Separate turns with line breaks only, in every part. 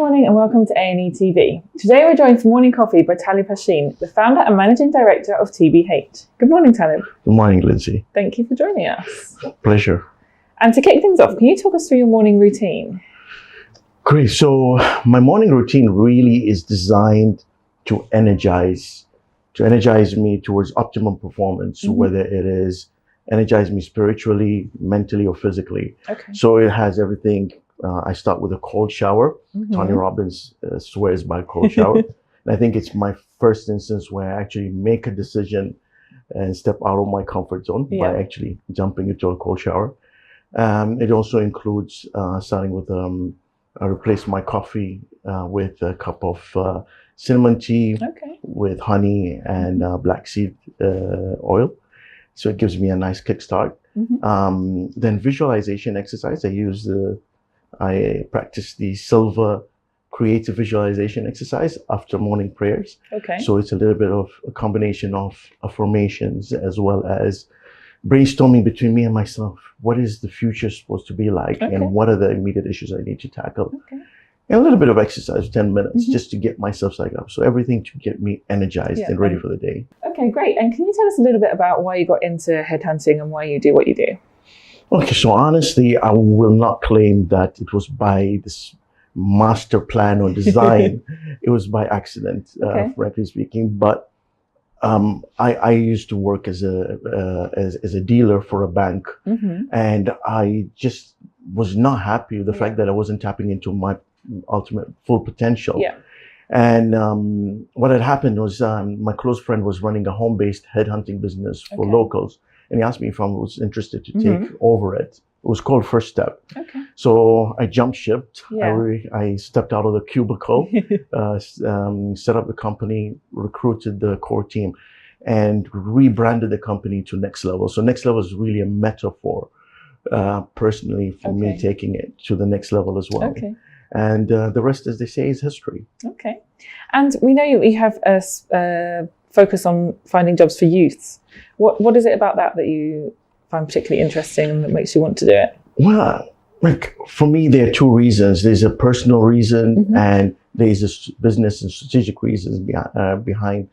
morning and welcome to A&E TV. Today we're joined for morning coffee by Talib Hashin, the founder and managing director of TBH. Good morning, Talib.
Good morning, Lindsay.
Thank you for joining us.
Pleasure.
And to kick things off, can you talk us through your morning routine?
Great. So my morning routine really is designed to energize me towards optimum performance, whether it is energize me spiritually, mentally, or physically.
Okay.
So it has everything. I start with a cold shower. Tony Robbins swears by cold shower. And I think it's my first instance where I actually make a decision and step out of my comfort zone by actually jumping into a cold shower. It also includes starting with I replace my coffee with a cup of cinnamon tea with honey and black seed oil. So it gives me a nice kickstart. Then visualization exercise. I practice the silver creative visualization exercise after morning prayers.
Okay.
So it's a little bit of a combination of affirmations as well as brainstorming between me and myself. What is the future supposed to be like? And what are the immediate issues I need to tackle? And a little bit of exercise, 10 minutes, just to get myself psyched up. So everything to get me energized and ready for the day. Okay,
great. And can you tell us a little bit about why you got into headhunting and why you do what you do?
Okay, so honestly, I will not claim that it was by this master plan or design. It was by accident, frankly speaking. But I used to work as a dealer for a bank, and I just was not happy with the fact that I wasn't tapping into my ultimate full potential. And what had happened was my close friend was running a home-based headhunting business for locals. And he asked me if I was interested to take over it. It was called First Step. So I jumped ship. I stepped out of the cubicle, set up the company, recruited the core team, and rebranded the company to Next Level. So Next Level is really a metaphor, personally, for me taking it to the next level as well. And the rest, as they say, is history.
Okay. And we know you have a focus on finding jobs for youths. What is it about that you find particularly interesting and that makes you want to do it?
Well, for me, there are two reasons. There's a personal reason and there's a business and strategic reasons behind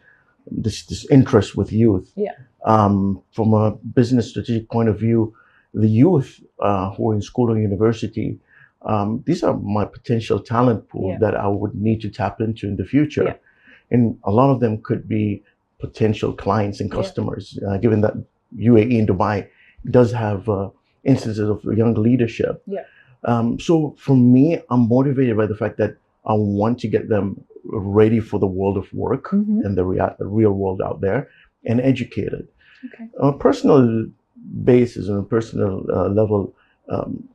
this interest with youth. From a business strategic point of view, the youth who are in school or university, these are my potential talent pool that I would need to tap into in the future. And a lot of them could be potential clients and customers, given that UAE and Dubai does have instances of young leadership. So for me, I'm motivated by the fact that I want to get them ready for the world of work and the real world out there and educated. On a personal basis, on a personal level,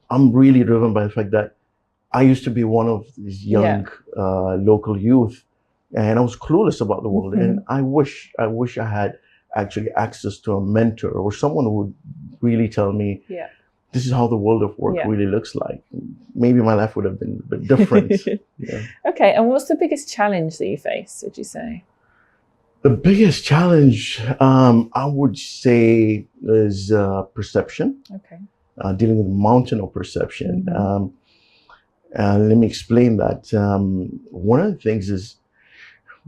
I'm really driven by the fact that I used to be one of these young local youth, and I was clueless about the world. And I wish I had actually access to a mentor or someone who would really tell me, this is how the world of work really looks like. Maybe my life would have been a bit different.
Okay, and what's the biggest challenge that you face, would you say?
The biggest challenge, I would say, is perception. Dealing with a mountain of perception. Let me explain that. One of the things is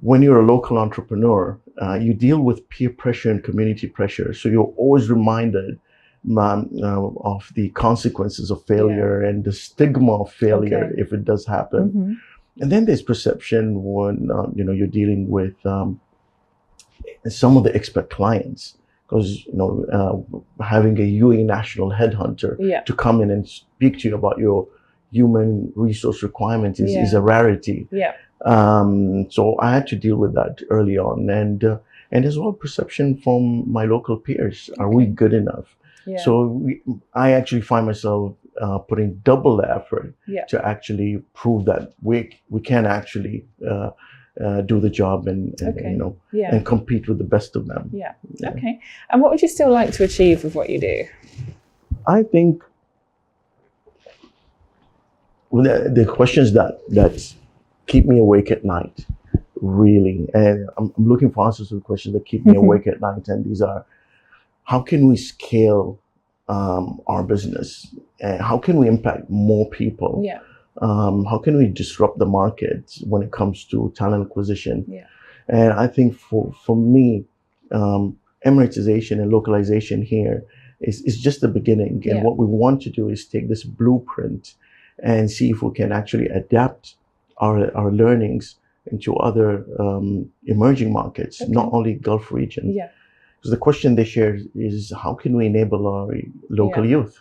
when you're a local entrepreneur, you deal with peer pressure and community pressure. So you're always reminded of the consequences of failure and the stigma of failure if it does happen. And then there's perception when you're dealing with some of the expert clients. Because having a UAE national headhunter to come in and speak to you about your human resource requirements is a rarity. So I had to deal with that early on, and as well perception from my local peers. Are we good enough? So I actually find myself putting double the effort to actually prove that we can actually do the job and compete with the best of them.
Okay. And what would you still like to achieve with what you do?
I think the questions that keep me awake at night, really, and I'm looking for answers to the questions that keep me awake at night, and these are, how can we scale our business? And how can we impact more people? How can we disrupt the market when it comes to talent acquisition?
Yeah.
And I think for me, Emiratization and localization here is just the beginning. And what we want to do is take this blueprint and see if we can actually adapt our learnings into other emerging markets, not only Gulf region.
Yeah.
Because the question they share is, how can we enable our local youth?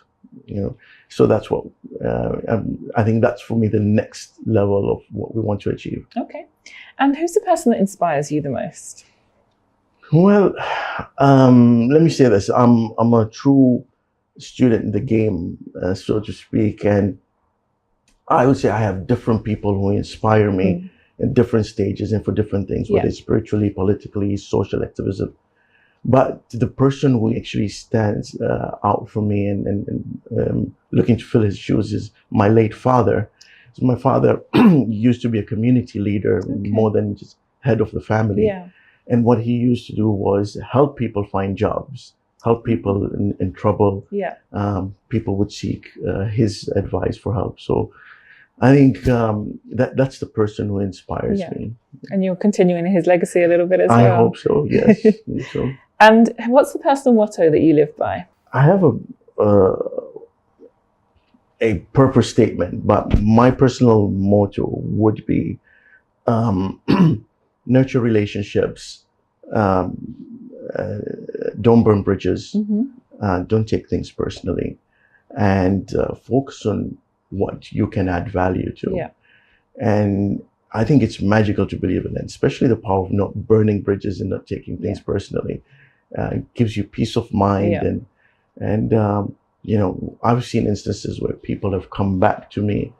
So that's what I think that's for me the next level of what we want to achieve.
Okay. And who's the person that inspires you the most?
Well, let me say this. I'm a true student in the game, so to speak. And I would say I have different people who inspire me in different stages and for different things, whether it's spiritually, politically, social activism. But the person who actually stands out for me and looking to fill his shoes is my late father. So my father used to be a community leader more than just head of the family.
Yeah.
And what he used to do was help people find jobs, help people in trouble.
Yeah.
People would seek his advice for help. So I think that's the person who inspires me.
And you're continuing his legacy a little bit as well.
I hope so, yes. So.
And what's the personal motto that you live by?
I have a purpose statement, but my personal motto would be nurture relationships, don't burn bridges, don't take things personally, and focus on what you can add value to.
Yeah.
And I think it's magical to believe in it, especially the power of not burning bridges and not taking things personally. It gives you peace of mind, and I've seen instances where people have come back to me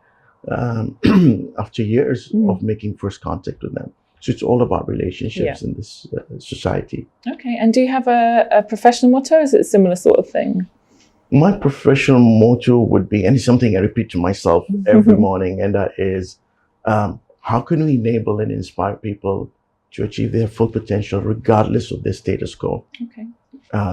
after years of making first contact with them. So it's all about relationships in this society. Okay.
And do you have a professional motto? Is it a similar sort of thing?
My professional motto would be, and it's something I repeat to myself every morning, and that is, how can we enable and inspire people to achieve their full potential regardless of their status quo?
Okay.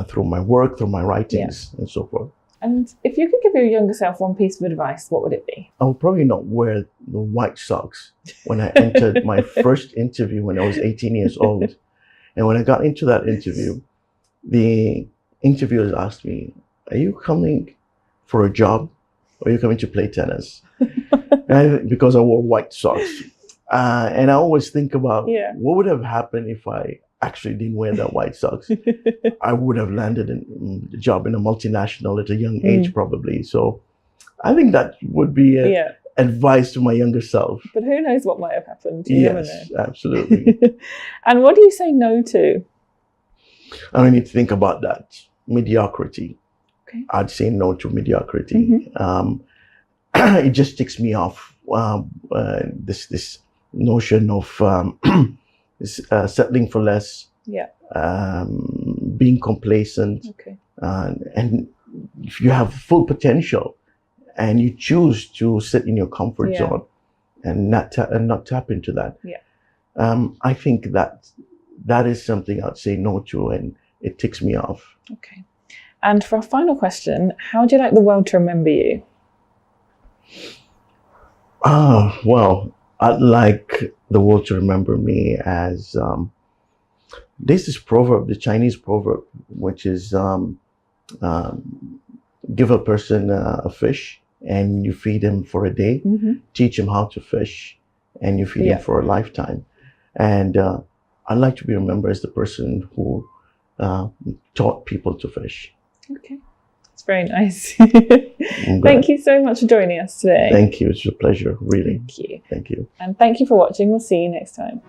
Through my work, through my writings, and so forth.
And if you could give your younger self one piece of advice, what would it be?
I would probably not wear the white socks when I entered my first interview when I was 18 years old. And when I got into that interview, the interviewers asked me, are you coming for a job or are you coming to play tennis? Because I wore white socks. And I always think about what would have happened if I actually didn't wear that white socks. I would have landed a job in a multinational at a young age, probably. So I think that would be advice to my younger self.
But who knows what might have happened? You never know.
Absolutely.
And what do you say no to?
I don't need to think about that. Mediocrity.
Okay.
I'd say no to mediocrity. It just ticks me off. This notion of settling for less, being complacent, and if you have full potential and you choose to sit in your comfort zone and not tap into that, I think that is something I'd say no to, and it ticks me off.
Okay. And for our final question, how would you like the world to remember you?
Well, I'd like the world to remember me as there's this proverb, the Chinese proverb, which is give a person a fish and you feed him for a day, teach him how to fish, and you feed him for a lifetime. And I'd like to be remembered as the person who taught people to fish.
Okay. It's very nice. Thank you so much for joining us today.
Thank you. It's a pleasure, really.
Thank you.
Thank you.
And thank you for watching. We'll see you next time.